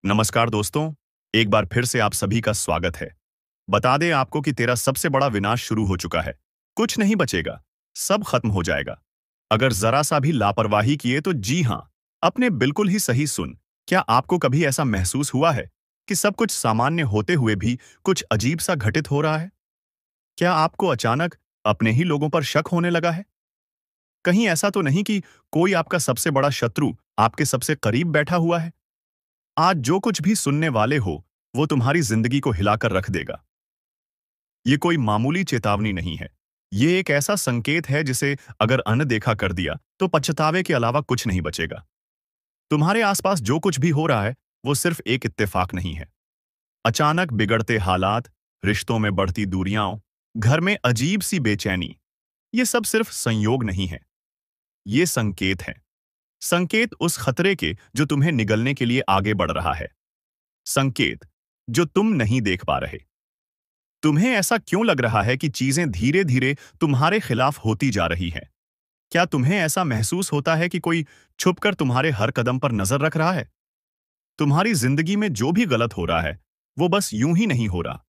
नमस्कार दोस्तों। एक बार फिर से आप सभी का स्वागत है। बता दें आपको कि तेरा सबसे बड़ा विनाश शुरू हो चुका है। कुछ नहीं बचेगा, सब खत्म हो जाएगा अगर जरा सा भी लापरवाही किए तो। जी हाँ, अपने बिल्कुल ही सही सुन। क्या आपको कभी ऐसा महसूस हुआ है कि सब कुछ सामान्य होते हुए भी कुछ अजीब सा घटित हो रहा है? क्या आपको अचानक अपने ही लोगों पर शक होने लगा है? कहीं ऐसा तो नहीं कि कोई आपका सबसे बड़ा शत्रु आपके सबसे करीब बैठा हुआ है? आज जो कुछ भी सुनने वाले हो, वो तुम्हारी जिंदगी को हिलाकर रख देगा। ये कोई मामूली चेतावनी नहीं है। ये एक ऐसा संकेत है जिसे अगर अनदेखा कर दिया तो पछतावे के अलावा कुछ नहीं बचेगा। तुम्हारे आसपास जो कुछ भी हो रहा है, वो सिर्फ एक इत्तेफाक नहीं है। अचानक बिगड़ते हालात, रिश्तों में बढ़ती दूरियां, घर में अजीब सी बेचैनी, ये सब सिर्फ संयोग नहीं है। ये संकेत है। संकेत उस खतरे के जो तुम्हें निगलने के लिए आगे बढ़ रहा है। संकेत जो तुम नहीं देख पा रहे। तुम्हें ऐसा क्यों लग रहा है कि चीजें धीरे धीरे तुम्हारे खिलाफ होती जा रही हैं? क्या तुम्हें ऐसा महसूस होता है कि कोई छुपकर तुम्हारे हर कदम पर नजर रख रहा है? तुम्हारी जिंदगी में जो भी गलत हो रहा है, वो बस यूं ही नहीं हो रहा।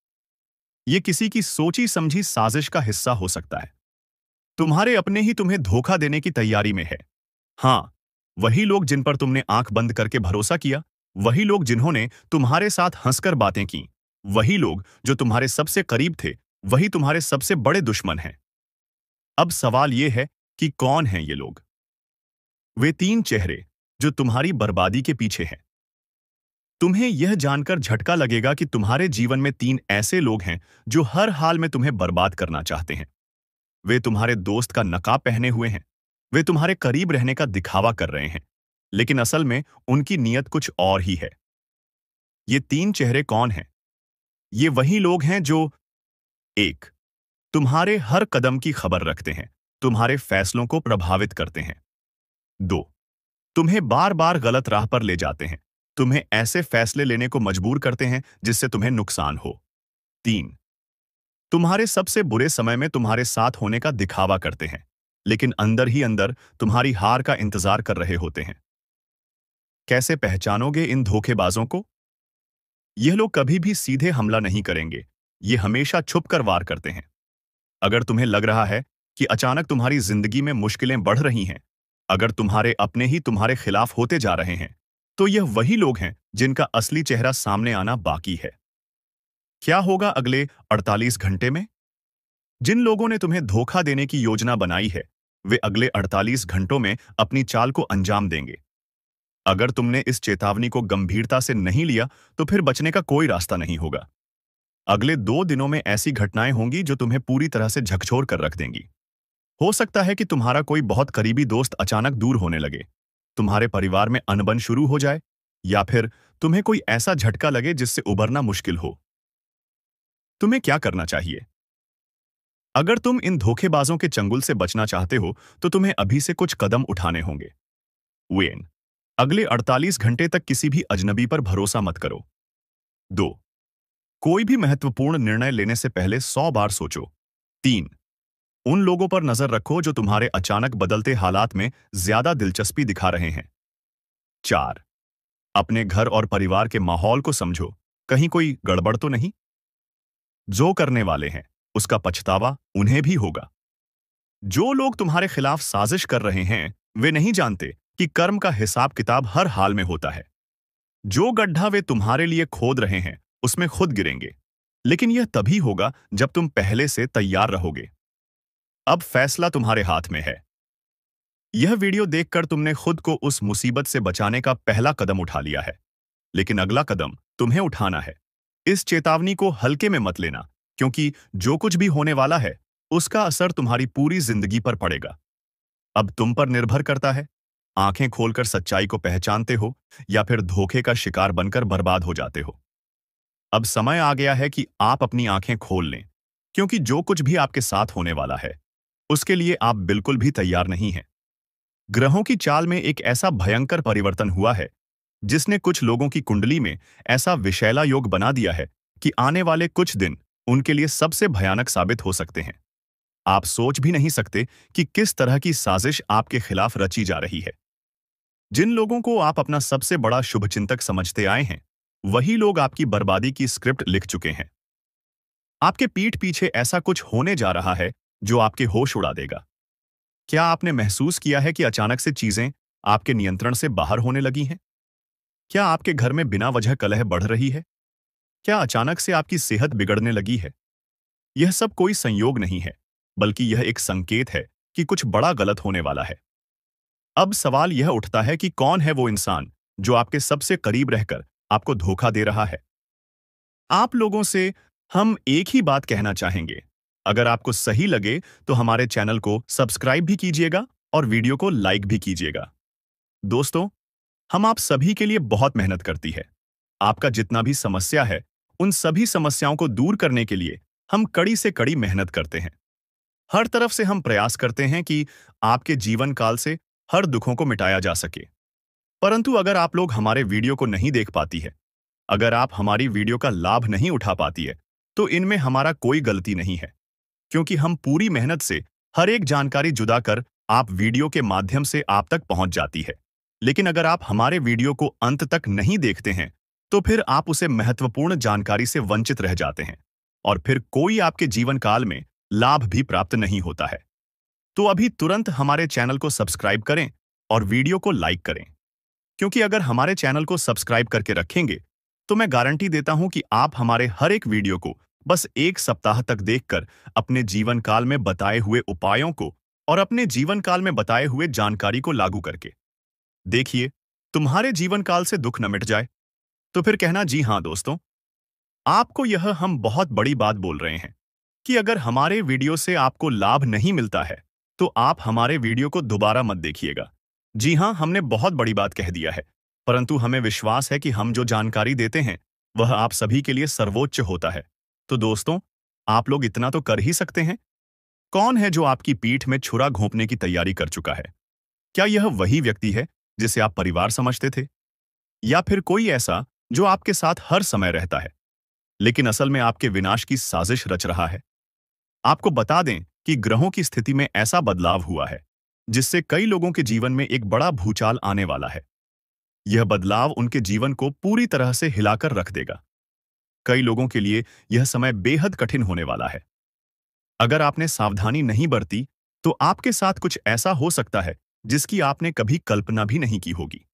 ये किसी की सोची समझी साजिश का हिस्सा हो सकता है। तुम्हारे अपने ही तुम्हें धोखा देने की तैयारी में है। हाँ, वही लोग जिन पर तुमने आंख बंद करके भरोसा किया, वही लोग जिन्होंने तुम्हारे साथ हंसकर बातें की, वही लोग जो तुम्हारे सबसे करीब थे, वही तुम्हारे सबसे बड़े दुश्मन हैं। अब सवाल यह है कि कौन हैं ये लोग? वे तीन चेहरे जो तुम्हारी बर्बादी के पीछे हैं। तुम्हें यह जानकर झटका लगेगा कि तुम्हारे जीवन में तीन ऐसे लोग हैं जो हर हाल में तुम्हें बर्बाद करना चाहते हैं। वे तुम्हारे दोस्त का नकाब पहने हुए हैं। वे तुम्हारे करीब रहने का दिखावा कर रहे हैं, लेकिन असल में उनकी नीयत कुछ और ही है। ये तीन चेहरे कौन हैं? ये वही लोग हैं जो एक, तुम्हारे हर कदम की खबर रखते हैं, तुम्हारे फैसलों को प्रभावित करते हैं। दो, तुम्हें बार बार गलत राह पर ले जाते हैं, तुम्हें ऐसे फैसले लेने को मजबूर करते हैं जिससे तुम्हें नुकसान हो। तीन, तुम्हारे सबसे बुरे समय में तुम्हारे साथ होने का दिखावा करते हैं, लेकिन अंदर ही अंदर तुम्हारी हार का इंतजार कर रहे होते हैं। कैसे पहचानोगे इन धोखेबाजों को? यह लोग कभी भी सीधे हमला नहीं करेंगे। ये हमेशा छुपकर वार करते हैं। अगर तुम्हें लग रहा है कि अचानक तुम्हारी जिंदगी में मुश्किलें बढ़ रही हैं, अगर तुम्हारे अपने ही तुम्हारे खिलाफ होते जा रहे हैं, तो यह वही लोग हैं जिनका असली चेहरा सामने आना बाकी है। क्या होगा अगले 48 घंटे में? जिन लोगों ने तुम्हें धोखा देने की योजना बनाई है, वे अगले 48 घंटों में अपनी चाल को अंजाम देंगे। अगर तुमने इस चेतावनी को गंभीरता से नहीं लिया, तो फिर बचने का कोई रास्ता नहीं होगा। अगले 2 दिनों में ऐसी घटनाएं होंगी जो तुम्हें पूरी तरह से झकझोर कर रख देंगी। हो सकता है कि तुम्हारा कोई बहुत करीबी दोस्त अचानक दूर होने लगे, तुम्हारे परिवार में अनबन शुरू हो जाए, या फिर तुम्हें कोई ऐसा झटका लगे जिससे उबरना मुश्किल हो। तुम्हें क्या करना चाहिए? अगर तुम इन धोखेबाजों के चंगुल से बचना चाहते हो, तो तुम्हें अभी से कुछ कदम उठाने होंगे। वेन, अगले 48 घंटे तक किसी भी अजनबी पर भरोसा मत करो। 2, कोई भी महत्वपूर्ण निर्णय लेने से पहले 100 बार सोचो। 3, उन लोगों पर नजर रखो जो तुम्हारे अचानक बदलते हालात में ज्यादा दिलचस्पी दिखा रहे हैं। 4, अपने घर और परिवार के माहौल को समझो, कहीं कोई गड़बड़ तो नहीं? जो करने वाले हैं, उसका पछतावा उन्हें भी होगा। जो लोग तुम्हारे खिलाफ साजिश कर रहे हैं, वे नहीं जानते कि कर्म का हिसाब किताब हर हाल में होता है। जो गड्ढा वे तुम्हारे लिए खोद रहे हैं, उसमें खुद गिरेंगे, लेकिन यह तभी होगा जब तुम पहले से तैयार रहोगे। अब फैसला तुम्हारे हाथ में है। यह वीडियो देखकर तुमने खुद को उस मुसीबत से बचाने का पहला कदम उठा लिया है, लेकिन अगला कदम तुम्हें उठाना है। इस चेतावनी को हल्के में मत लेना, क्योंकि जो कुछ भी होने वाला है, उसका असर तुम्हारी पूरी जिंदगी पर पड़ेगा। अब तुम पर निर्भर करता है, आंखें खोलकर सच्चाई को पहचानते हो या फिर धोखे का शिकार बनकर बर्बाद हो जाते हो। अब समय आ गया है कि आप अपनी आंखें खोल लें, क्योंकि जो कुछ भी आपके साथ होने वाला है, उसके लिए आप बिल्कुल भी तैयार नहीं हैं। ग्रहों की चाल में एक ऐसा भयंकर परिवर्तन हुआ है, जिसने कुछ लोगों की कुंडली में ऐसा विषैला योग बना दिया है कि आने वाले कुछ दिन उनके लिए सबसे भयानक साबित हो सकते हैं। आप सोच भी नहीं सकते कि किस तरह की साजिश आपके खिलाफ रची जा रही है। जिन लोगों को आप अपना सबसे बड़ा शुभचिंतक समझते आए हैं, वही लोग आपकी बर्बादी की स्क्रिप्ट लिख चुके हैं। आपके पीठ पीछे ऐसा कुछ होने जा रहा है जो आपके होश उड़ा देगा। क्या आपने महसूस किया है कि अचानक से चीजें आपके नियंत्रण से बाहर होने लगी हैं? क्या आपके घर में बिना वजह कलह बढ़ रही है? क्या अचानक से आपकी सेहत बिगड़ने लगी है? यह सब कोई संयोग नहीं है, बल्कि यह एक संकेत है कि कुछ बड़ा गलत होने वाला है। अब सवाल यह उठता है कि कौन है वो इंसान जो आपके सबसे करीब रहकर आपको धोखा दे रहा है? आप लोगों से हम एक ही बात कहना चाहेंगे। अगर आपको सही लगे तो हमारे चैनल को सब्सक्राइब भी कीजिएगा और वीडियो को लाइक भी कीजिएगा। दोस्तों, हम आप सभी के लिए बहुत मेहनत करती है। आपका जितना भी समस्या है, उन सभी समस्याओं को दूर करने के लिए हम कड़ी से कड़ी मेहनत करते हैं। हर तरफ से हम प्रयास करते हैं कि आपके जीवन काल से हर दुखों को मिटाया जा सके। परंतु अगर आप लोग हमारे वीडियो को नहीं देख पाती है, अगर आप हमारी वीडियो का लाभ नहीं उठा पाती है, तो इनमें हमारा कोई गलती नहीं है, क्योंकि हम पूरी मेहनत से हर एक जानकारी जुदा कर आप वीडियो के माध्यम से आप तक पहुंच जाती है। लेकिन अगर आप हमारे वीडियो को अंत तक नहीं देखते हैं, तो फिर आप उसे महत्वपूर्ण जानकारी से वंचित रह जाते हैं और फिर कोई आपके जीवन काल में लाभ भी प्राप्त नहीं होता है। तो अभी तुरंत हमारे चैनल को सब्सक्राइब करें और वीडियो को लाइक करें, क्योंकि अगर हमारे चैनल को सब्सक्राइब करके रखेंगे, तो मैं गारंटी देता हूं कि आप हमारे हर एक वीडियो को बस एक सप्ताह तक देखकर अपने जीवन काल में बताए हुए उपायों को और अपने जीवन काल में बताए हुए जानकारी को लागू करके देखिए, तुम्हारे जीवन काल से दुख न मिट जाए। तो फिर कहना जी हाँ दोस्तों, आपको यह हम बहुत बड़ी बात बोल रहे हैं कि अगर हमारे वीडियो से आपको लाभ नहीं मिलता है, तो आप हमारे वीडियो को दोबारा मत देखिएगा। जी हाँ, हमने बहुत बड़ी बात कह दिया है, परंतु हमें विश्वास है कि हम जो जानकारी देते हैं वह आप सभी के लिए सर्वोच्च होता है। तो दोस्तों, आप लोग इतना तो कर ही सकते हैं। कौन है जो आपकी पीठ में छुरा घोंपने की तैयारी कर चुका है? क्या यह वही व्यक्ति है जिसे आप परिवार समझते थे, या फिर कोई ऐसा जो आपके साथ हर समय रहता है लेकिन असल में आपके विनाश की साजिश रच रहा है? आपको बता दें कि ग्रहों की स्थिति में ऐसा बदलाव हुआ है जिससे कई लोगों के जीवन में एक बड़ा भूचाल आने वाला है। यह बदलाव उनके जीवन को पूरी तरह से हिलाकर रख देगा। कई लोगों के लिए यह समय बेहद कठिन होने वाला है। अगर आपने सावधानी नहीं बरती, तो आपके साथ कुछ ऐसा हो सकता है जिसकी आपने कभी कल्पना भी नहीं की होगी।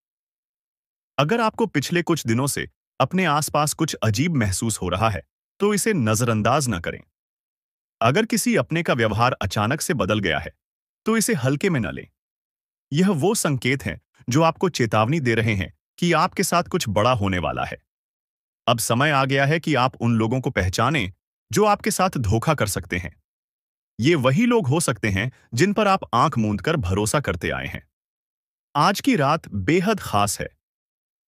अगर आपको पिछले कुछ दिनों से अपने आसपास कुछ अजीब महसूस हो रहा है, तो इसे नजरअंदाज न करें। अगर किसी अपने का व्यवहार अचानक से बदल गया है, तो इसे हल्के में न लें। यह वो संकेत हैं जो आपको चेतावनी दे रहे हैं कि आपके साथ कुछ बड़ा होने वाला है। अब समय आ गया है कि आप उन लोगों को पहचानें जो आपके साथ धोखा कर सकते हैं। ये वही लोग हो सकते हैं जिन पर आप आंख मूंद कर भरोसा करते आए हैं। आज की रात बेहद खास है।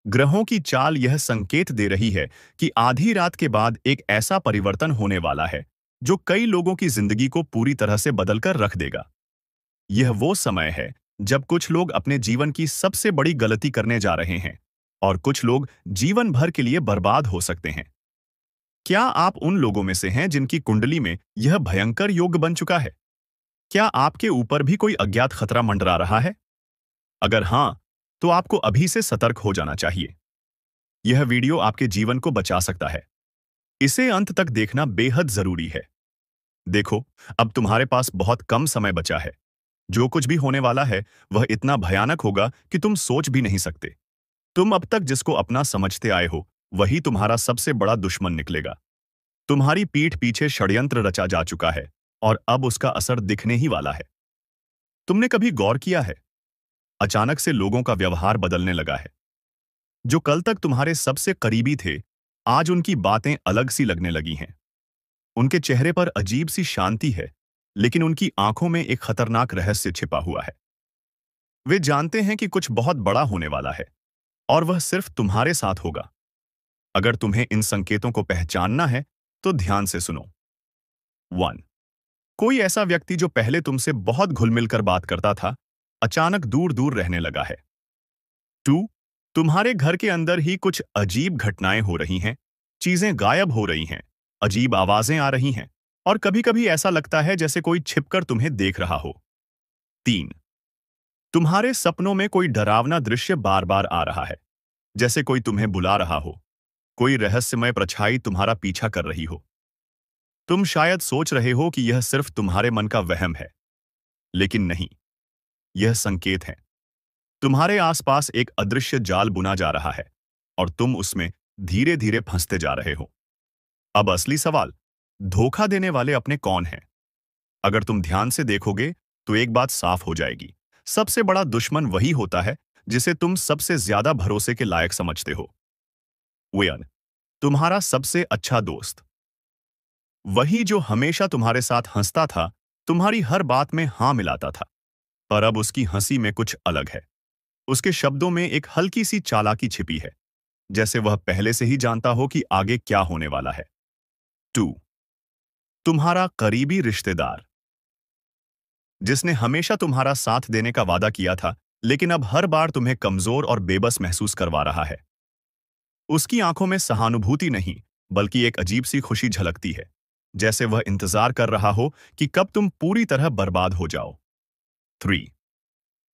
ग्रहों की चाल यह संकेत दे रही है कि आधी रात के बाद एक ऐसा परिवर्तन होने वाला है जो कई लोगों की जिंदगी को पूरी तरह से बदलकर रख देगा। यह वो समय है जब कुछ लोग अपने जीवन की सबसे बड़ी गलती करने जा रहे हैं और कुछ लोग जीवन भर के लिए बर्बाद हो सकते हैं। क्या आप उन लोगों में से हैं जिनकी कुंडली में यह भयंकर योग बन चुका है? क्या आपके ऊपर भी कोई अज्ञात खतरा मंडरा रहा है? अगर हां, तो आपको अभी से सतर्क हो जाना चाहिए। यह वीडियो आपके जीवन को बचा सकता है। इसे अंत तक देखना बेहद जरूरी है। देखो, अब तुम्हारे पास बहुत कम समय बचा है। जो कुछ भी होने वाला है वह इतना भयानक होगा कि तुम सोच भी नहीं सकते। तुम अब तक जिसको अपना समझते आए हो, वही तुम्हारा सबसे बड़ा दुश्मन निकलेगा। तुम्हारी पीठ पीछे षड्यंत्र रचा जा चुका है और अब उसका असर दिखने ही वाला है। तुमने कभी गौर किया है? अचानक से लोगों का व्यवहार बदलने लगा है। जो कल तक तुम्हारे सबसे करीबी थे, आज उनकी बातें अलग सी लगने लगी हैं। उनके चेहरे पर अजीब सी शांति है, लेकिन उनकी आंखों में एक खतरनाक रहस्य छिपा हुआ है। वे जानते हैं कि कुछ बहुत बड़ा होने वाला है और वह सिर्फ तुम्हारे साथ होगा। अगर तुम्हें इन संकेतों को पहचानना है, तो ध्यान से सुनो। 1. कोई ऐसा व्यक्ति जो पहले तुमसे बहुत घुल-मिल कर बात करता था, अचानक दूर-दूर रहने लगा है। 2. तुम्हारे घर के अंदर ही कुछ अजीब घटनाएं हो रही हैं, चीजें गायब हो रही हैं, अजीब आवाजें आ रही हैं और कभी-कभी ऐसा लगता है जैसे कोई छिपकर तुम्हें देख रहा हो। 3. तुम्हारे सपनों में कोई डरावना दृश्य बार-बार आ रहा है, जैसे कोई तुम्हें बुला रहा हो। कोई रहस्यमय परछाई तुम्हारा पीछा कर रही हो। तुम शायद सोच रहे हो कि यह सिर्फ तुम्हारे मन का वहम है, लेकिन नहीं, यह संकेत है। तुम्हारे आसपास एक अदृश्य जाल बुना जा रहा है और तुम उसमें धीरे धीरे फंसते जा रहे हो। अब असली सवाल, धोखा देने वाले अपने कौन हैं? अगर तुम ध्यान से देखोगे तो एक बात साफ हो जाएगी। सबसे बड़ा दुश्मन वही होता है जिसे तुम सबसे ज्यादा भरोसे के लायक समझते हो। वेयन, तुम्हारा सबसे अच्छा दोस्त, वही जो हमेशा तुम्हारे साथ हंसता था, तुम्हारी हर बात में हाँ मिलाता था। पर अब उसकी हंसी में कुछ अलग है। उसके शब्दों में एक हल्की सी चालाकी छिपी है, जैसे वह पहले से ही जानता हो कि आगे क्या होने वाला है। 2. तुम्हारा करीबी रिश्तेदार, जिसने हमेशा तुम्हारा साथ देने का वादा किया था, लेकिन अब हर बार तुम्हें कमजोर और बेबस महसूस करवा रहा है। उसकी आंखों में सहानुभूति नहीं, बल्कि एक अजीब सी खुशी झलकती है, जैसे वह इंतजार कर रहा हो कि कब तुम पूरी तरह बर्बाद हो जाओ। 3.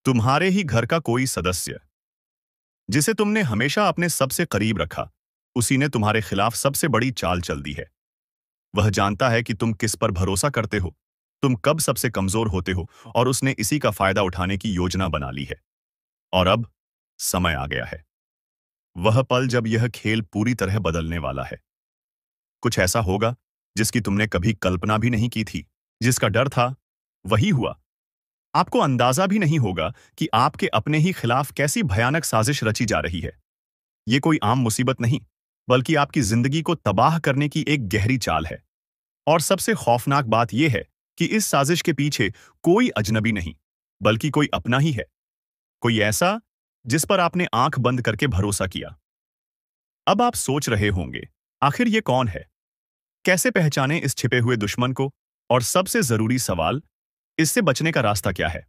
तुम्हारे ही घर का कोई सदस्य, जिसे तुमने हमेशा अपने सबसे करीब रखा, उसी ने तुम्हारे खिलाफ सबसे बड़ी चाल चल दी है। वह जानता है कि तुम किस पर भरोसा करते हो, तुम कब सबसे कमजोर होते हो, और उसने इसी का फायदा उठाने की योजना बना ली है। और अब समय आ गया है, वह पल जब यह खेल पूरी तरह बदलने वाला है। कुछ ऐसा होगा जिसकी तुमने कभी कल्पना भी नहीं की थी। जिसका डर था, वही हुआ। आपको अंदाजा भी नहीं होगा कि आपके अपने ही खिलाफ कैसी भयानक साजिश रची जा रही है। ये कोई आम मुसीबत नहीं, बल्कि आपकी जिंदगी को तबाह करने की एक गहरी चाल है। और सबसे खौफनाक बात यह है कि इस साजिश के पीछे कोई अजनबी नहीं, बल्कि कोई अपना ही है। कोई ऐसा जिस पर आपने आंख बंद करके भरोसा किया। अब आप सोच रहे होंगे, आखिर ये कौन है? कैसे पहचाने इस छिपे हुए दुश्मन को? और सबसे जरूरी सवाल, इससे बचने का रास्ता क्या है?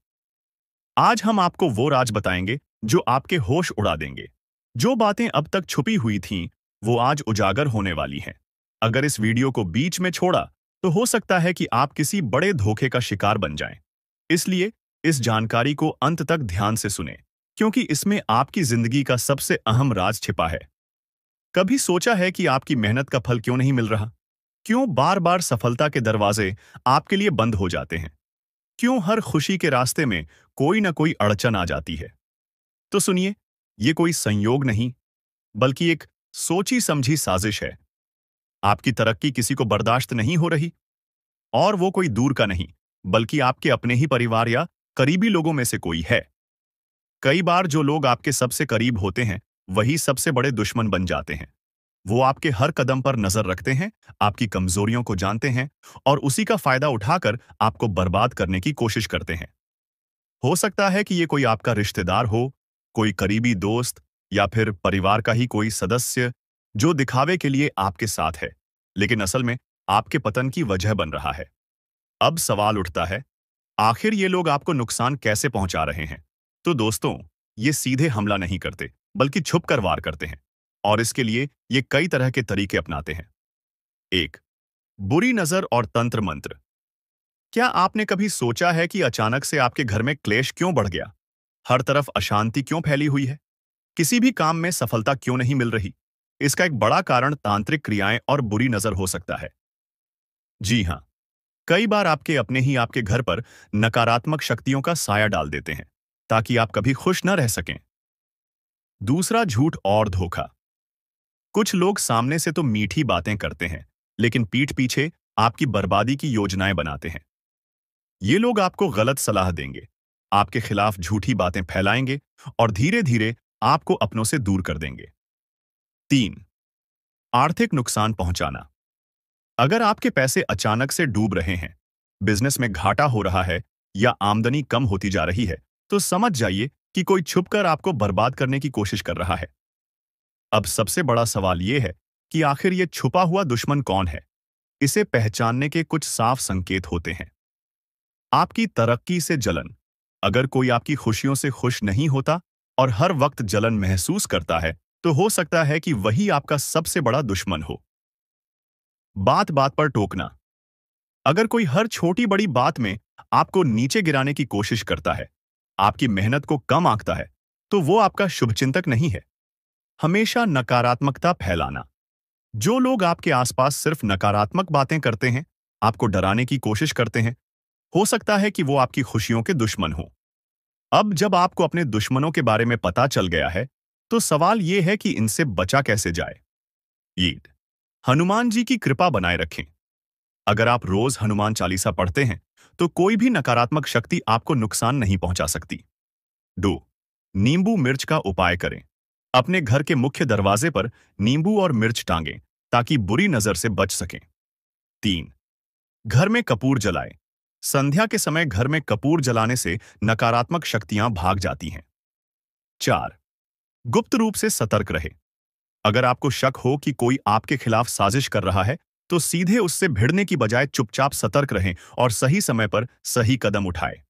आज हम आपको वो राज बताएंगे जो आपके होश उड़ा देंगे। जो बातें अब तक छुपी हुई थीं, वो आज उजागर होने वाली हैं। अगर इस वीडियो को बीच में छोड़ा, तो हो सकता है कि आप किसी बड़े धोखे का शिकार बन जाएं। इसलिए इस जानकारी को अंत तक ध्यान से सुनें, क्योंकि इसमें आपकी जिंदगी का सबसे अहम राज छिपा है। कभी सोचा है कि आपकी मेहनत का फल क्यों नहीं मिल रहा? क्यों बार बार सफलता के दरवाजे आपके लिए बंद हो जाते हैं? क्यों हर खुशी के रास्ते में कोई ना कोई अड़चन आ जाती है? तो सुनिए, ये कोई संयोग नहीं, बल्कि एक सोची समझी साजिश है। आपकी तरक्की किसी को बर्दाश्त नहीं हो रही, और वो कोई दूर का नहीं, बल्कि आपके अपने ही परिवार या करीबी लोगों में से कोई है। कई बार जो लोग आपके सबसे करीब होते हैं, वही सबसे बड़े दुश्मन बन जाते हैं। वो आपके हर कदम पर नजर रखते हैं, आपकी कमजोरियों को जानते हैं, और उसी का फायदा उठाकर आपको बर्बाद करने की कोशिश करते हैं। हो सकता है कि ये कोई आपका रिश्तेदार हो, कोई करीबी दोस्त, या फिर परिवार का ही कोई सदस्य, जो दिखावे के लिए आपके साथ है, लेकिन असल में आपके पतन की वजह बन रहा है। अब सवाल उठता है, आखिर ये लोग आपको नुकसान कैसे पहुंचा रहे हैं? तो दोस्तों, ये सीधे हमला नहीं करते, बल्कि छुपकर वार करते हैं, और इसके लिए ये कई तरह के तरीके अपनाते हैं। 1. बुरी नजर और तंत्र मंत्र। क्या आपने कभी सोचा है कि अचानक से आपके घर में क्लेश क्यों बढ़ गया? हर तरफ अशांति क्यों फैली हुई है? किसी भी काम में सफलता क्यों नहीं मिल रही? इसका एक बड़ा कारण तांत्रिक क्रियाएं और बुरी नजर हो सकता है। जी हां, कई बार आपके अपने ही आपके घर पर नकारात्मक शक्तियों का साया डाल देते हैं, ताकि आप कभी खुश न रह सकें। दूसरा, झूठ और धोखा। कुछ लोग सामने से तो मीठी बातें करते हैं, लेकिन पीठ पीछे आपकी बर्बादी की योजनाएं बनाते हैं। ये लोग आपको गलत सलाह देंगे, आपके खिलाफ झूठी बातें फैलाएंगे, और धीरे धीरे आपको अपनों से दूर कर देंगे। 3. आर्थिक नुकसान पहुंचाना। अगर आपके पैसे अचानक से डूब रहे हैं, बिजनेस में घाटा हो रहा है, या आमदनी कम होती जा रही है, तो समझ जाइए कि कोई छुपकर आपको बर्बाद करने की कोशिश कर रहा है। अब सबसे बड़ा सवाल यह है कि आखिर ये छुपा हुआ दुश्मन कौन है? इसे पहचानने के कुछ साफ संकेत होते हैं। आपकी तरक्की से जलन। अगर कोई आपकी खुशियों से खुश नहीं होता और हर वक्त जलन महसूस करता है, तो हो सकता है कि वही आपका सबसे बड़ा दुश्मन हो। बात बात पर टोकना। अगर कोई हर छोटी बड़ी बात में आपको नीचे गिराने की कोशिश करता है, आपकी मेहनत को कम आंकता है, तो वो आपका शुभचिंतक नहीं है। हमेशा नकारात्मकता फैलाना। जो लोग आपके आसपास सिर्फ नकारात्मक बातें करते हैं, आपको डराने की कोशिश करते हैं, हो सकता है कि वो आपकी खुशियों के दुश्मन हो। अब जब आपको अपने दुश्मनों के बारे में पता चल गया है, तो सवाल ये है कि इनसे बचा कैसे जाए। ईद, हनुमान जी की कृपा बनाए रखें। अगर आप रोज हनुमान चालीसा पढ़ते हैं, तो कोई भी नकारात्मक शक्ति आपको नुकसान नहीं पहुंचा सकती। 2. नींबू मिर्च का उपाय करें। अपने घर के मुख्य दरवाजे पर नींबू और मिर्च टांगें, ताकि बुरी नजर से बच सकें। 3. घर में कपूर जलाएं। संध्या के समय घर में कपूर जलाने से नकारात्मक शक्तियां भाग जाती हैं। 4. गुप्त रूप से सतर्क रहे। अगर आपको शक हो कि कोई आपके खिलाफ साजिश कर रहा है, तो सीधे उससे भिड़ने की बजाय चुपचाप सतर्क रहें और सही समय पर सही कदम उठाएं।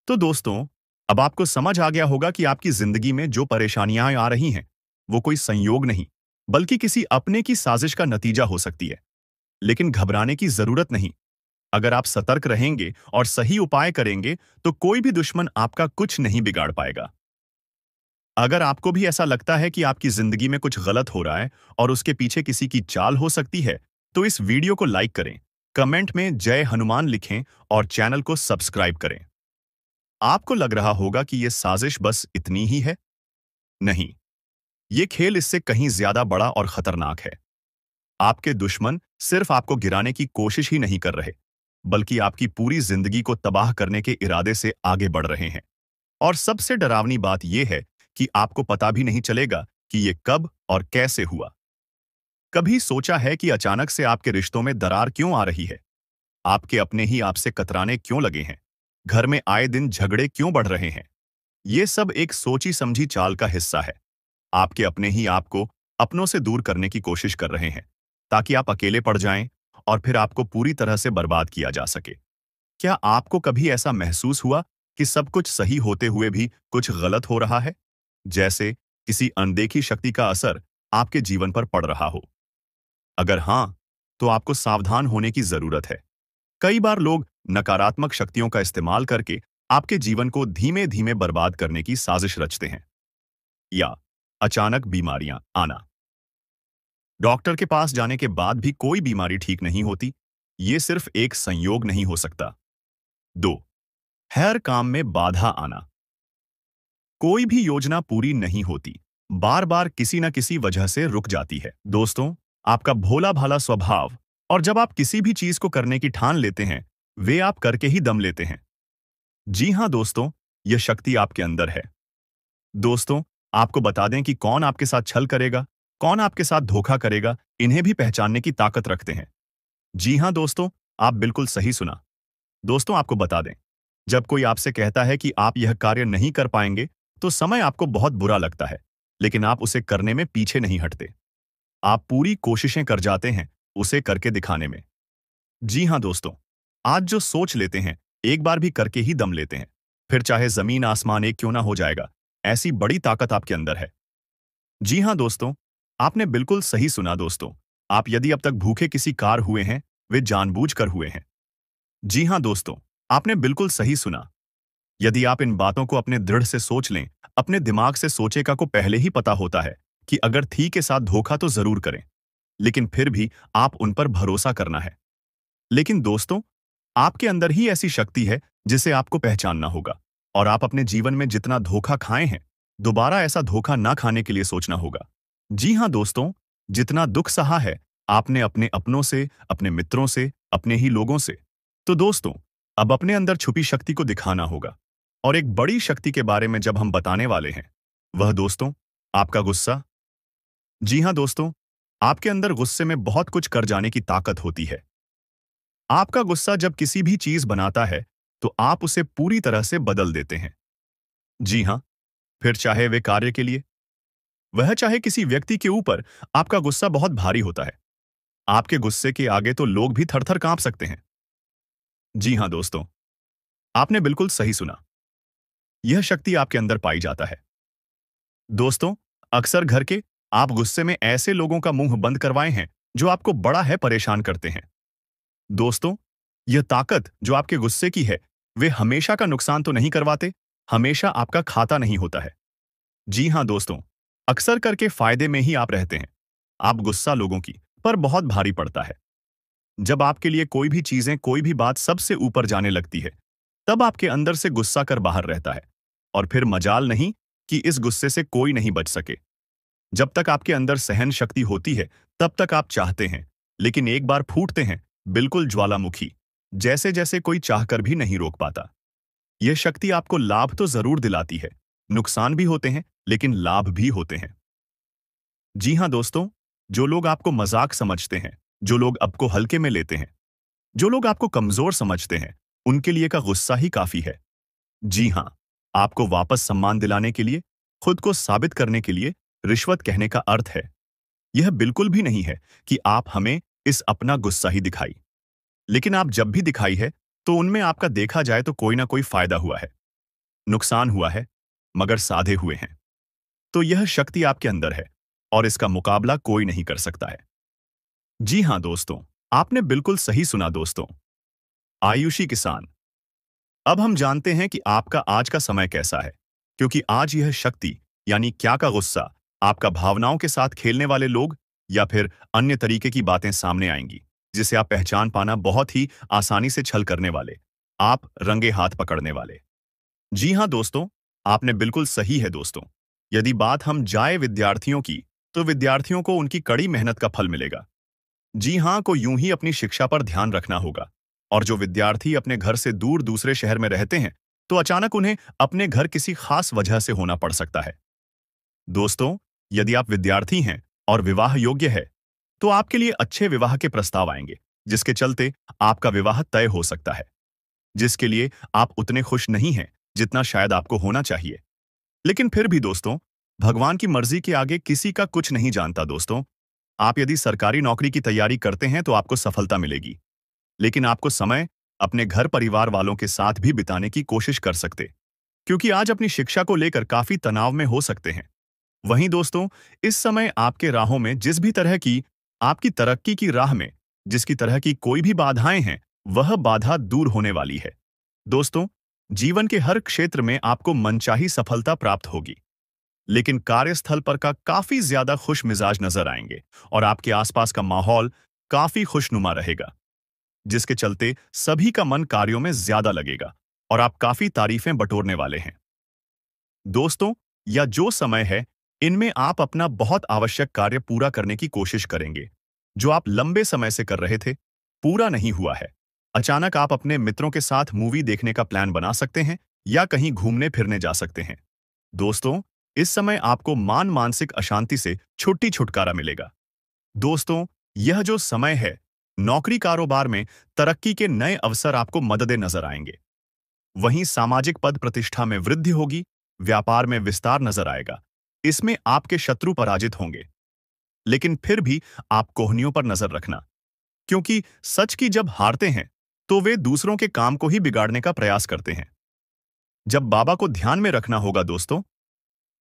तो दोस्तों, अब आपको समझ आ गया होगा कि आपकी जिंदगी में जो परेशानियां आ रही हैं, वो कोई संयोग नहीं, बल्कि किसी अपने की साजिश का नतीजा हो सकती है। लेकिन घबराने की जरूरत नहीं। अगर आप सतर्क रहेंगे और सही उपाय करेंगे, तो कोई भी दुश्मन आपका कुछ नहीं बिगाड़ पाएगा। अगर आपको भी ऐसा लगता है कि आपकी जिंदगी में कुछ गलत हो रहा है और उसके पीछे किसी की चाल हो सकती है, तो इस वीडियो को लाइक करें, कमेंट में जय हनुमान लिखें और चैनल को सब्सक्राइब करें। आपको लग रहा होगा कि यह साजिश बस इतनी ही है। नहीं, ये खेल इससे कहीं ज्यादा बड़ा और खतरनाक है। आपके दुश्मन सिर्फ आपको गिराने की कोशिश ही नहीं कर रहे, बल्कि आपकी पूरी जिंदगी को तबाह करने के इरादे से आगे बढ़ रहे हैं। और सबसे डरावनी बात यह है कि आपको पता भी नहीं चलेगा कि ये कब और कैसे हुआ। कभी सोचा है कि अचानक से आपके रिश्तों में दरार क्यों आ रही है? आपके अपने ही आपसे कतराने क्यों लगे हैं? घर में आए दिन झगड़े क्यों बढ़ रहे हैं? ये सब एक सोची समझी चाल का हिस्सा है। आपके अपने ही आपको अपनों से दूर करने की कोशिश कर रहे हैं, ताकि आप अकेले पड़ जाएं और फिर आपको पूरी तरह से बर्बाद किया जा सके। क्या आपको कभी ऐसा महसूस हुआ कि सब कुछ सही होते हुए भी कुछ गलत हो रहा है? जैसे किसी अनदेखी शक्ति का असर आपके जीवन पर पड़ रहा हो? अगर हाँ, तो आपको सावधान होने की जरूरत है। कई बार लोग नकारात्मक शक्तियों का इस्तेमाल करके आपके जीवन को धीमे धीमे बर्बाद करने की साजिश रचते हैं। या अचानक बीमारियां आना। डॉक्टर के पास जाने के बाद भी कोई बीमारी ठीक नहीं होती। ये सिर्फ एक संयोग नहीं हो सकता। 2. हर काम में बाधा आना। कोई भी योजना पूरी नहीं होती, बार बार किसी न किसी वजह से रुक जाती है। दोस्तों, आपका भोला भाला स्वभाव और जब आप किसी भी चीज को करने की ठान लेते हैं, वे आप करके ही दम लेते हैं। जी हाँ दोस्तों, यह शक्ति आपके अंदर है। दोस्तों, आपको बता दें कि कौन आपके साथ छल करेगा, कौन आपके साथ धोखा करेगा, इन्हें भी पहचानने की ताकत रखते हैं। जी हाँ दोस्तों, आप बिल्कुल सही सुना। दोस्तों, आपको बता दें, जब कोई आपसे कहता है कि आप यह कार्य नहीं कर पाएंगे, तो समय आपको बहुत बुरा लगता है, लेकिन आप उसे करने में पीछे नहीं हटते। आप पूरी कोशिशें कर जाते हैं उसे करके दिखाने में। जी हाँ दोस्तों, आज जो सोच लेते हैं, एक बार भी करके ही दम लेते हैं, फिर चाहे जमीन आसमान एक क्यों ना हो जाएगा। ऐसी बड़ी ताकत आपके अंदर है। जी हाँ दोस्तों, आपने बिल्कुल सही सुना दोस्तों। आप यदि अब तक भूखे किसी कार हुए हैं, वे जानबूझकर हुए हैं। जी हाँ दोस्तों, आपने बिल्कुल सही सुना। यदि आप इन बातों को अपने दृढ़ से सोच लें, अपने दिमाग से सोचेगा को पहले ही पता होता है कि अगर थी के साथ धोखा तो जरूर करें, लेकिन फिर भी आप उन पर भरोसा करना है। लेकिन दोस्तों, आपके अंदर ही ऐसी शक्ति है जिसे आपको पहचानना होगा, और आप अपने जीवन में जितना धोखा खाए हैं, दोबारा ऐसा धोखा ना खाने के लिए सोचना होगा। जी हाँ दोस्तों, जितना दुख सहा है आपने अपने अपनों से, अपने मित्रों से, अपने ही लोगों से, तो दोस्तों, अब अपने अंदर छुपी शक्ति को दिखाना होगा। और एक बड़ी शक्ति के बारे में जब हम बताने वाले हैं, वह दोस्तों, आपका गुस्सा। जी हाँ दोस्तों, आपके अंदर गुस्से में बहुत कुछ कर जाने की ताकत होती है। आपका गुस्सा जब किसी भी चीज बनाता है, तो आप उसे पूरी तरह से बदल देते हैं। जी हाँ, फिर चाहे वे कार्य के लिए, वह चाहे किसी व्यक्ति के ऊपर, आपका गुस्सा बहुत भारी होता है। आपके गुस्से के आगे तो लोग भी थर थर कांप सकते हैं। जी हाँ दोस्तों, आपने बिल्कुल सही सुना। यह शक्ति आपके अंदर पाई जाता है। दोस्तों, अक्सर घर के आप गुस्से में ऐसे लोगों का मुंह बंद करवाए हैं जो आपको बड़ा है परेशान करते हैं। दोस्तों, यह ताकत जो आपके गुस्से की है, वे हमेशा का नुकसान तो नहीं करवाते, हमेशा आपका खाता नहीं होता है। जी हाँ दोस्तों, अक्सर करके फायदे में ही आप रहते हैं। आप गुस्सा लोगों की पर बहुत भारी पड़ता है। जब आपके लिए कोई भी चीजें, कोई भी बात सबसे ऊपर जाने लगती है, तब आपके अंदर से गुस्सा कर बाहर रहता है। और फिर मजाल नहीं कि इस गुस्से से कोई नहीं बच सके। जब तक आपके अंदर सहन शक्ति होती है, तब तक आप चाहते हैं, लेकिन एक बार फूटते हैं, बिल्कुल ज्वालामुखी जैसे जैसे कोई चाहकर भी नहीं रोक पाता। यह शक्ति आपको लाभ तो जरूर दिलाती है, नुकसान भी होते हैं, लेकिन लाभ भी होते हैं। जी हां दोस्तों, जो लोग आपको मजाक समझते हैं, जो लोग आपको हल्के में लेते हैं, जो लोग आपको कमजोर समझते हैं, उनके लिए का गुस्सा ही काफी है। जी हां, आपको वापस सम्मान दिलाने के लिए, खुद को साबित करने के लिए रिश्वत कहने का अर्थ है। यह बिल्कुल भी नहीं है कि आप हमें इस अपना गुस्सा ही दिखाई। लेकिन आप जब भी दिखाई है, तो उनमें आपका देखा जाए तो कोई ना कोई फायदा हुआ है, नुकसान हुआ है, मगर साधे हुए हैं। तो यह शक्ति आपके अंदर है और इसका मुकाबला कोई नहीं कर सकता है। जी हां दोस्तों, आपने बिल्कुल सही सुना दोस्तों। आयुषी किसान। अब हम जानते हैं कि आपका आज का समय कैसा है, क्योंकि आज यह शक्ति यानी क्या का गुस्सा, आपका भावनाओं के साथ खेलने वाले लोग या फिर अन्य तरीके की बातें सामने आएंगी, जिसे आप पहचान पाना बहुत ही आसानी से छल करने वाले, आप रंगे हाथ पकड़ने वाले। जी हां दोस्तों, आपने बिल्कुल सही है दोस्तों। यदि बात हम जाए विद्यार्थियों की, तो विद्यार्थियों को उनकी कड़ी मेहनत का फल मिलेगा। जी हां, को यूं ही अपनी शिक्षा पर ध्यान रखना होगा। और जो विद्यार्थी अपने घर से दूर दूसरे शहर में रहते हैं, तो अचानक उन्हें अपने घर किसी खास वजह से होना पड़ सकता है। दोस्तों, यदि आप विद्यार्थी हैं और विवाह योग्य है, तो आपके लिए अच्छे विवाह के प्रस्ताव आएंगे, जिसके चलते आपका विवाह तय हो सकता है, जिसके लिए आप उतने खुश नहीं हैं जितना शायद आपको होना चाहिए। लेकिन फिर भी दोस्तों, भगवान की मर्जी के आगे किसी का कुछ नहीं जानता दोस्तों। आप यदि सरकारी नौकरी की तैयारी करते हैं तो आपको सफलता मिलेगी, लेकिन आपको समय अपने घर परिवार वालों के साथ भी बिताने की कोशिश कर सकते, क्योंकि आज अपनी शिक्षा को लेकर काफी तनाव में हो सकते हैं। वहीं दोस्तों, इस समय आपके राहों में जिस भी तरह की आपकी तरक्की की राह में जिसकी तरह की कोई भी बाधाएं हैं, वह बाधा दूर होने वाली है। दोस्तों, जीवन के हर क्षेत्र में आपको मनचाही सफलता प्राप्त होगी, लेकिन कार्यस्थल पर का काफी ज्यादा खुश मिजाज नजर आएंगे और आपके आसपास का माहौल काफी खुशनुमा रहेगा, जिसके चलते सभी का मन कार्यों में ज्यादा लगेगा और आप काफी तारीफें बटोरने वाले हैं। दोस्तों, या जो समय है, इनमें आप अपना बहुत आवश्यक कार्य पूरा करने की कोशिश करेंगे, जो आप लंबे समय से कर रहे थे, पूरा नहीं हुआ है। अचानक आप अपने मित्रों के साथ मूवी देखने का प्लान बना सकते हैं या कहीं घूमने फिरने जा सकते हैं। दोस्तों, इस समय आपको मानसिक अशांति से छुटकारा मिलेगा। दोस्तों, यह जो समय है, नौकरी कारोबार में तरक्की के नए अवसर आपको मददे नजर आएंगे। वहीं सामाजिक पद प्रतिष्ठा में वृद्धि होगी, व्यापार में विस्तार नजर आएगा। इसमें आपके शत्रु पराजित होंगे। लेकिन फिर भी आप कोहनियों पर नजर रखना, क्योंकि सच की जब हारते हैं, तो वे दूसरों के काम को ही बिगाड़ने का प्रयास करते हैं। जब बाबा को ध्यान में रखना होगा दोस्तों,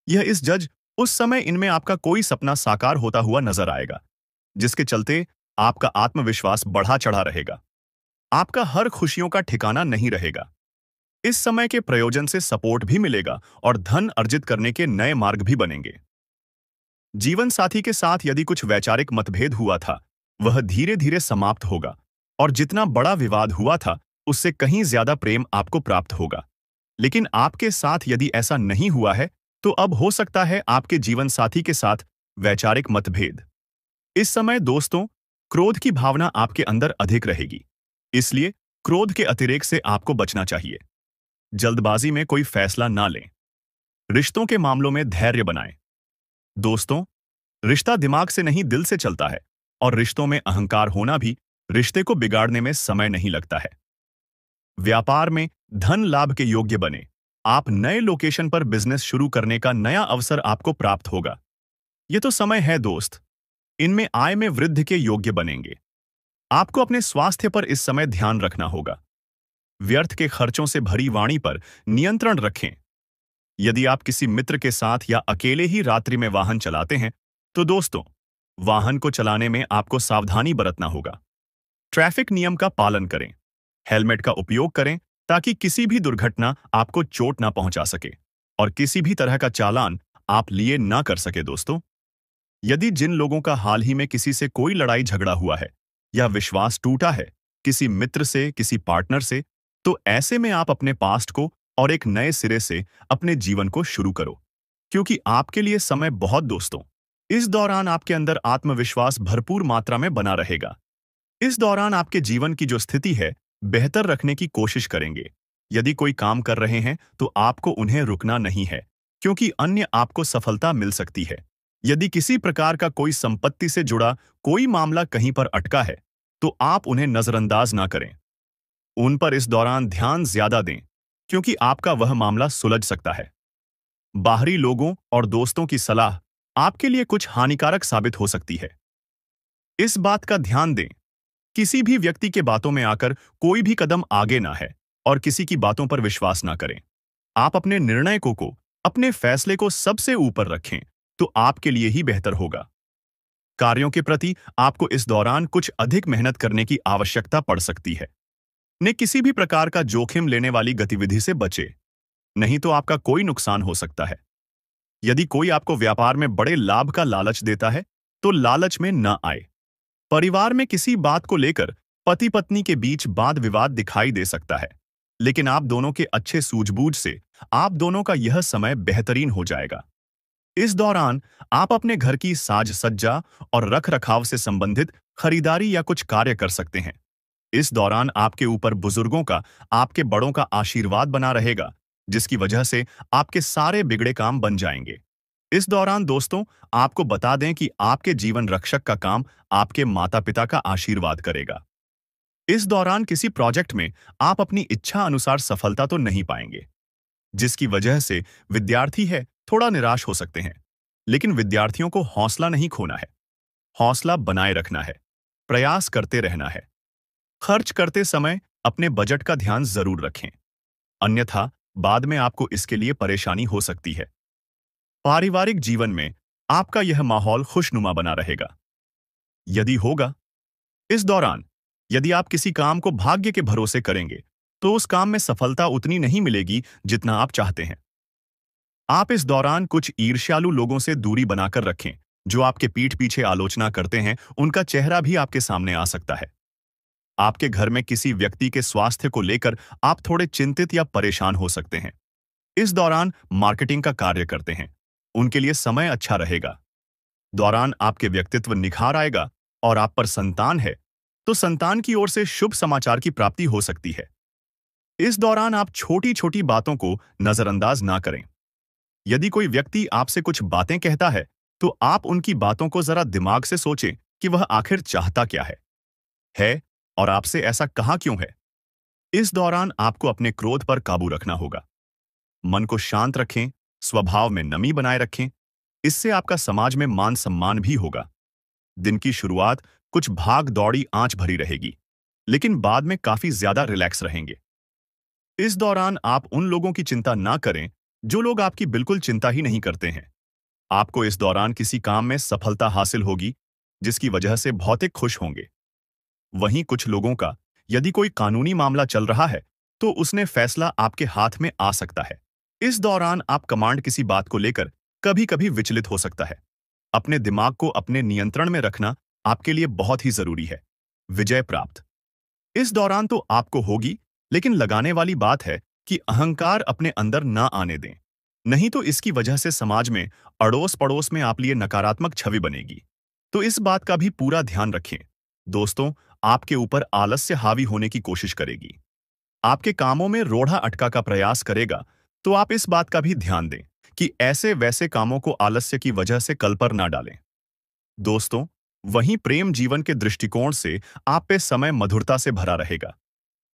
यह इस जज उस समय इनमें आपका कोई सपना साकार होता हुआ नजर आएगा, जिसके चलते आपका आत्मविश्वास बढ़ा चढ़ा रहेगा। आपका हर खुशियों का ठिकाना नहीं रहेगा। इस समय के प्रयोजन से सपोर्ट भी मिलेगा और धन अर्जित करने के नए मार्ग भी बनेंगे। जीवन साथी के साथ यदि कुछ वैचारिक मतभेद हुआ था, वह धीरे धीरे समाप्त होगा और जितना बड़ा विवाद हुआ था, उससे कहीं ज्यादा प्रेम आपको प्राप्त होगा। लेकिन आपके साथ यदि ऐसा नहीं हुआ है, तो अब हो सकता है आपके जीवन साथी के साथ वैचारिक मतभेद। इस समय दोस्तों, क्रोध की भावना आपके अंदर अधिक रहेगी, इसलिए क्रोध के अतिरेक से आपको बचना चाहिए। जल्दबाजी में कोई फैसला ना लें। रिश्तों के मामलों में धैर्य बनाएं। दोस्तों, रिश्ता दिमाग से नहीं, दिल से चलता है, और रिश्तों में अहंकार होना भी रिश्ते को बिगाड़ने में समय नहीं लगता है। व्यापार में धन लाभ के योग्य बने। आप नए लोकेशन पर बिजनेस शुरू करने का नया अवसर आपको प्राप्त होगा। ये तो समय है दोस्त, इनमें आय में वृद्धि के योग्य बनेंगे। आपको अपने स्वास्थ्य पर इस समय ध्यान रखना होगा। व्यर्थ के खर्चों से भरी वाणी पर नियंत्रण रखें। यदि आप किसी मित्र के साथ या अकेले ही रात्रि में वाहन चलाते हैं, तो दोस्तों, वाहन को चलाने में आपको सावधानी बरतना होगा। ट्रैफिक नियम का पालन करें। हेलमेट का उपयोग करें ताकि किसी भी दुर्घटना आपको चोट ना पहुंचा सके और किसी भी तरह का चालान आप लिए ना कर सके दोस्तों। यदि जिन लोगों का हाल ही में किसी से कोई लड़ाई झगड़ा हुआ है या विश्वास टूटा है, किसी मित्र से, किसी पार्टनर से, तो ऐसे में आप अपने पास्ट को और एक नए सिरे से अपने जीवन को शुरू करो, क्योंकि आपके लिए समय बहुत दोस्तों। इस दौरान आपके अंदर आत्मविश्वास भरपूर मात्रा में बना रहेगा। इस दौरान आपके जीवन की जो स्थिति है, बेहतर रखने की कोशिश करेंगे। यदि कोई काम कर रहे हैं, तो आपको उन्हें रुकना नहीं है, क्योंकि अन्य आपको सफलता मिल सकती है। यदि किसी प्रकार का कोई संपत्ति से जुड़ा कोई मामला कहीं पर अटका है, तो आप उन्हें नजरअंदाज ना करें। उन पर इस दौरान ध्यान ज्यादा दें, क्योंकि आपका वह मामला सुलझ सकता है। बाहरी लोगों और दोस्तों की सलाह आपके लिए कुछ हानिकारक साबित हो सकती है। इस बात का ध्यान दें, किसी भी व्यक्ति के बातों में आकर कोई भी कदम आगे ना है और किसी की बातों पर विश्वास ना करें। आप अपने निर्णय को अपने फैसले को सबसे ऊपर रखें, तो आपके लिए ही बेहतर होगा। कार्यों के प्रति आपको इस दौरान कुछ अधिक मेहनत करने की आवश्यकता पड़ सकती है। ने किसी भी प्रकार का जोखिम लेने वाली गतिविधि से बचे, नहीं तो आपका कोई नुकसान हो सकता है। यदि कोई आपको व्यापार में बड़े लाभ का लालच देता है, तो लालच में न आए। परिवार में किसी बात को लेकर पति पत्नी के बीच वाद विवाद दिखाई दे सकता है, लेकिन आप दोनों के अच्छे सूझबूझ से आप दोनों का यह समय बेहतरीन हो जाएगा। इस दौरान आप अपने घर की साज सज्जा और रख रखाव से संबंधित खरीदारी या कुछ कार्य कर सकते हैं। इस दौरान आपके ऊपर बुजुर्गों का, आपके बड़ों का आशीर्वाद बना रहेगा, जिसकी वजह से आपके सारे बिगड़े काम बन जाएंगे। इस दौरान दोस्तों, आपको बता दें कि आपके जीवन रक्षक का काम आपके माता पिता का आशीर्वाद करेगा। इस दौरान किसी प्रोजेक्ट में आप अपनी इच्छा अनुसार सफलता तो नहीं पाएंगे, जिसकी वजह से विद्यार्थी है थोड़ा निराश हो सकते हैं। लेकिन विद्यार्थियों को हौसला नहीं खोना है, हौसला बनाए रखना है, प्रयास करते रहना है। खर्च करते समय अपने बजट का ध्यान जरूर रखें, अन्यथा बाद में आपको इसके लिए परेशानी हो सकती है। पारिवारिक जीवन में आपका यह माहौल खुशनुमा बना रहेगा। यदि होगा, इस दौरान यदि आप किसी काम को भाग्य के भरोसे करेंगे, तो उस काम में सफलता उतनी नहीं मिलेगी जितना आप चाहते हैं। आप इस दौरान कुछ ईर्ष्यालु लोगों से दूरी बनाकर रखें, जो आपके पीठ पीछे आलोचना करते हैं। उनका चेहरा भी आपके सामने आ सकता है। आपके घर में किसी व्यक्ति के स्वास्थ्य को लेकर आप थोड़े चिंतित या परेशान हो सकते हैं। इस दौरान मार्केटिंग का कार्य करते हैं, उनके लिए समय अच्छा रहेगा। दौरान आपके व्यक्तित्व निखार आएगा और आप पर संतान है, तो संतान की ओर से शुभ समाचार की प्राप्ति हो सकती है। इस दौरान आप छोटी छोटी बातों को नजरअंदाज ना करें। यदि कोई व्यक्ति आपसे कुछ बातें कहता है, तो आप उनकी बातों को जरा दिमाग से सोचें कि वह आखिर चाहता क्या है और आपसे ऐसा कहा क्यों है। इस दौरान आपको अपने क्रोध पर काबू रखना होगा। मन को शांत रखें, स्वभाव में नमी बनाए रखें। इससे आपका समाज में मान सम्मान भी होगा। दिन की शुरुआत कुछ भाग दौड़ी आंच भरी रहेगी, लेकिन बाद में काफी ज्यादा रिलैक्स रहेंगे। इस दौरान आप उन लोगों की चिंता ना करें जो लोग आपकी बिल्कुल चिंता ही नहीं करते हैं। आपको इस दौरान किसी काम में सफलता हासिल होगी, जिसकी वजह से भौतिक खुश होंगे। वहीं कुछ लोगों का, यदि कोई कानूनी मामला चल रहा है, तो उसने फैसला आपके हाथ में आ सकता है। इस दौरान आप कमांड किसी बात को लेकर कभी कभी विचलित हो सकता है। अपने दिमाग को अपने नियंत्रण में रखना आपके लिए बहुत ही जरूरी है। विजय प्राप्त इस दौरान तो आपको होगी, लेकिन लगाने वाली बात है कि अहंकार अपने अंदर ना आने दें, नहीं तो इसकी वजह से समाज में, अड़ोस पड़ोस में आप लिए नकारात्मक छवि बनेगी। तो इस बात का भी पूरा ध्यान रखें। दोस्तों, आपके ऊपर आलस्य हावी होने की कोशिश करेगी, आपके कामों में रोड़ा अटका का प्रयास करेगा, तो आप इस बात का भी ध्यान दें कि ऐसे वैसे कामों को आलस्य की वजह से कल पर ना डालें। दोस्तों, वहीं प्रेम जीवन के दृष्टिकोण से आप पे समय मधुरता से भरा रहेगा।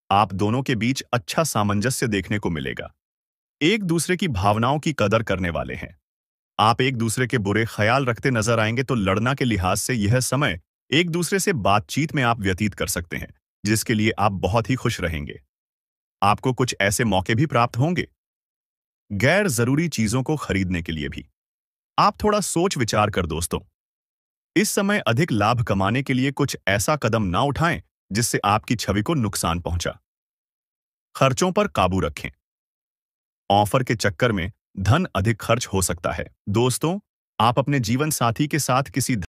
आप दोनों के बीच अच्छा सामंजस्य देखने को मिलेगा। एक दूसरे की भावनाओं की कदर करने वाले हैं। आप एक दूसरे के बुरे ख्याल रखते नजर आएंगे, तो लड़ना के लिहाज से यह समय एक दूसरे से बातचीत में आप व्यतीत कर सकते हैं, जिसके लिए आप बहुत ही खुश रहेंगे। आपको कुछ ऐसे मौके भी प्राप्त होंगे, गैर जरूरी चीजों को खरीदने के लिए भी। आप थोड़ा सोच विचार कर दोस्तों, इस समय अधिक लाभ कमाने के लिए कुछ ऐसा कदम ना उठाएं जिससे आपकी छवि को नुकसान पहुंचा। खर्चों पर काबू रखें। ऑफर के चक्कर में धन अधिक खर्च हो सकता है। दोस्तों, आप अपने जीवन साथी के साथ किसी